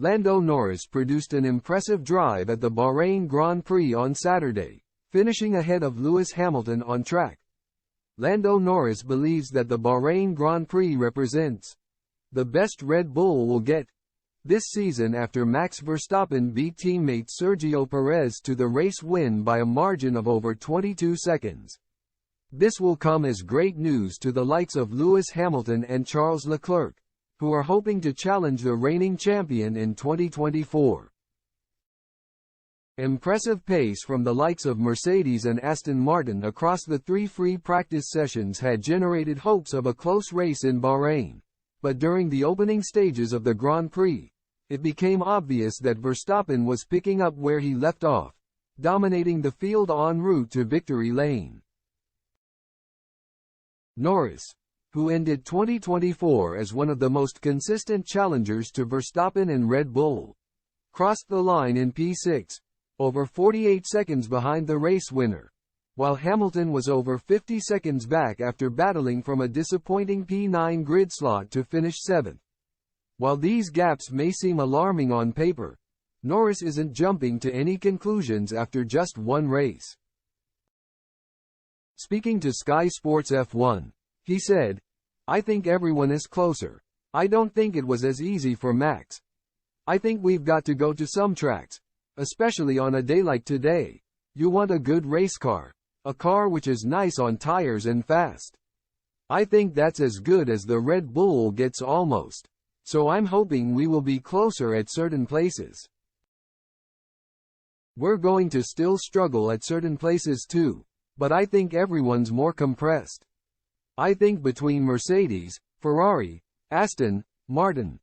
Lando Norris produced an impressive drive at the Bahrain Grand Prix on Saturday, finishing ahead of Lewis Hamilton on track. Lando Norris believes that the Bahrain Grand Prix represents the best Red Bull will get this season after Max Verstappen beat teammate Sergio Perez to the race win by a margin of over 22 seconds. This will come as great news to the likes of Lewis Hamilton and Charles Leclerc, who are hoping to challenge the reigning champion in 2024. Impressive pace from the likes of Mercedes and Aston Martin across the 3 free practice sessions had generated hopes of a close race in Bahrain. But during the opening stages of the Grand Prix, it became obvious that Verstappen was picking up where he left off, dominating the field en route to victory lane. Norris, who ended 2024 as one of the most consistent challengers to Verstappen and Red Bull, crossed the line in P6, over 48 seconds behind the race winner, while Hamilton was over 50 seconds back after battling from a disappointing P9 grid slot to finish 7th. While these gaps may seem alarming on paper, Norris isn't jumping to any conclusions after just one race. Speaking to Sky Sports F1, he said, "I think everyone is closer. I don't think it was as easy for Max. I think we've got to go to some tracks, especially on a day like today. You want a good race car, a car which is nice on tires and fast. I think that's as good as the Red Bull gets almost. So I'm hoping we will be closer at certain places. We're going to still struggle at certain places too, but I think everyone's more compressed. I think between Mercedes, Ferrari, Aston Martin,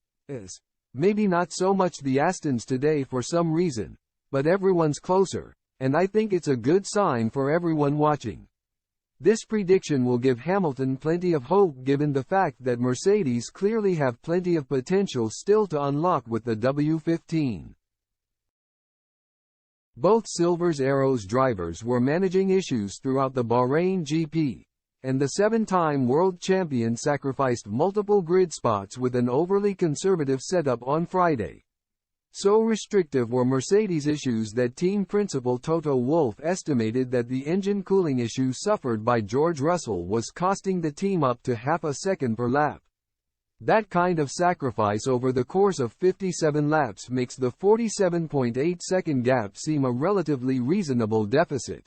maybe not so much the Astons today for some reason, but everyone's closer, and I think it's a good sign for everyone watching." This prediction will give Hamilton plenty of hope given the fact that Mercedes clearly have plenty of potential still to unlock with the W15. Both Silver's Arrows drivers were managing issues throughout the Bahrain GP, and the 7-time world champion sacrificed multiple grid spots with an overly conservative setup on Friday. So restrictive were Mercedes' issues that team principal Toto Wolff estimated that the engine cooling issue suffered by George Russell was costing the team up to half a second per lap. That kind of sacrifice over the course of 57 laps makes the 47.8-second gap seem a relatively reasonable deficit.